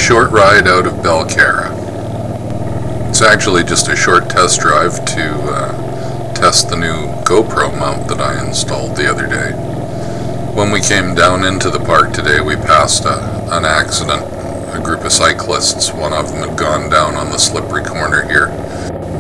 short ride out of Belcarra. It's actually just a short test drive to test the new Gopro mount that I installed the other day. When we came down into the park today, we passed an accident. A group of cyclists, one of them had gone down on the slippery corner here.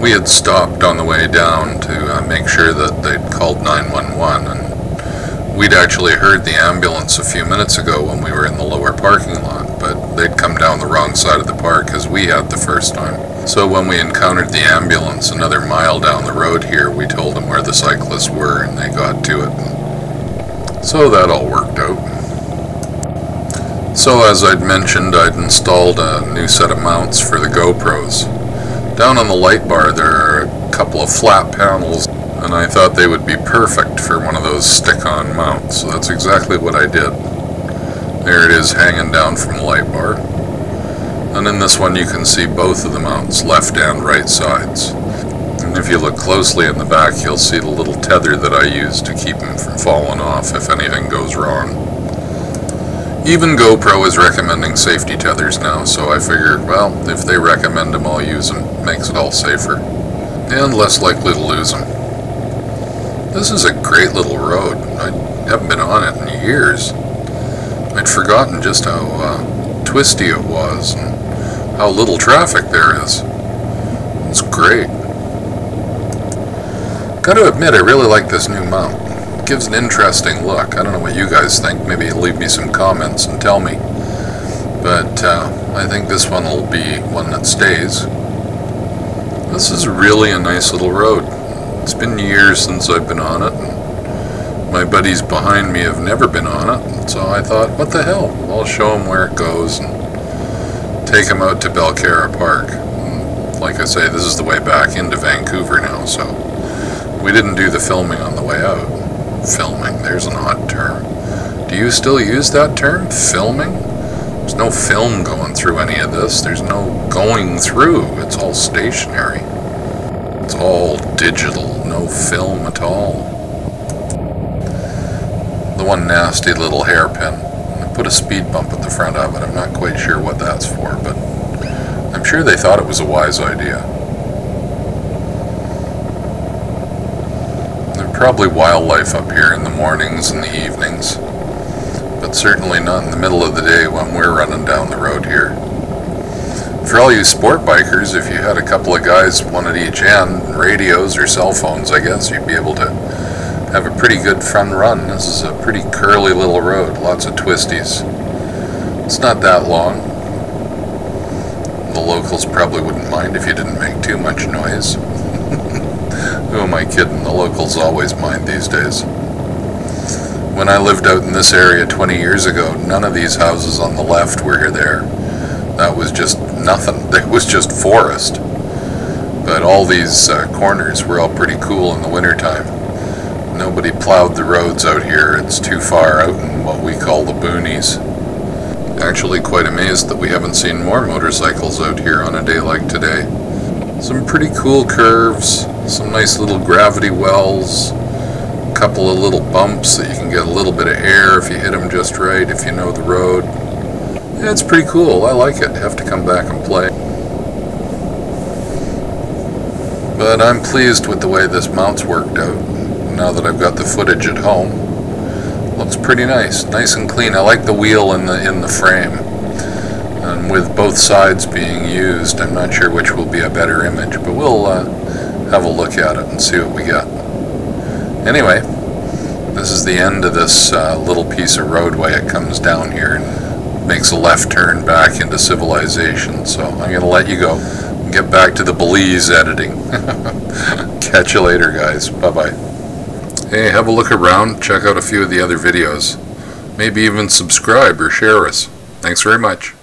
We had stopped on the way down to make sure that they'd called 911, and we'd actually heard the ambulance a few minutes ago when we were in the lower parking lot, but they'd come down the wrong side of the park as we had the first time. So when we encountered the ambulance another mile down the road here, we told them where the cyclists were and they got to it. So that all worked out. So as I'd mentioned, I'd installed a new set of mounts for the GoPros. Down on the light bar there are a couple of flat panels, and I thought they would be perfect for one of those stick-on mounts, so that's exactly what I did. There it is hanging down from the light bar. And in this one you can see both of the mounts, left and right sides. And if you look closely in the back, you'll see the little tether that I use to keep them from falling off if anything goes wrong. Even GoPro is recommending safety tethers now, so I figured, well, if they recommend them, I'll use them. Makes it all safer. And less likely to lose them. This is a great little road. I haven't been on it in years. I'd forgotten just how twisty it was, and how little traffic there is. It's great. Gotta admit, I really like this new mount. Gives an interesting look. I don't know what you guys think. Maybe leave me some comments and tell me. But I think this one will be one that stays. This is really a nice little road. It's been years since I've been on it. And my buddies behind me have never been on it. So I thought, what the hell? I'll show them where it goes and take them out to Belcarra Park. And like I say, this is the way back into Vancouver now, so we didn't do the filming on the way out. Filming, there's an odd term. Do you still use that term? Filming? There's no film going through any of this. There's no going through. It's all stationary. It's all digital. No film at all. The one nasty little hairpin. I put a speed bump at the front of it. I'm not quite sure what that's for, but I'm sure they thought it was a wise idea. Probably wildlife up here in the mornings and the evenings, but certainly not in the middle of the day when we're running down the road here. For all you sport bikers, if you had a couple of guys, one at each end, radios or cell phones, I guess you'd be able to have a pretty good fun run. This is a pretty curly little road, lots of twisties. It's not that long. The locals probably wouldn't mind if you didn't make too much noise. Who am I kidding? The locals always mind these days. When I lived out in this area 20 years ago, none of these houses on the left were there. That was just nothing. It was just forest. But all these corners were all pretty cool in the wintertime. Nobody plowed the roads out here. It's too far out in what we call the boonies. Actually quite amazed that we haven't seen more motorcycles out here on a day like today. Some pretty cool curves, some nice little gravity wells, a couple of little bumps that you can get a little bit of air if you hit them just right, if you know the road. Yeah, it's pretty cool. I like it. Have to come back and play. But I'm pleased with the way this mount's worked out. Now that I've got the footage at home, looks pretty nice. Nice and clean. I like the wheel in the frame. And with both sides being used, I'm not sure which will be a better image, but we'll have a look at it and see what we get. Anyway, this is the end of this little piece of roadway. It comes down here and makes a left turn back into civilization, so I'm going to let you go and get back to the Belize editing. Catch you later, guys. Bye-bye. Hey, have a look around, check out a few of the other videos. Maybe even subscribe or share us. Thanks very much.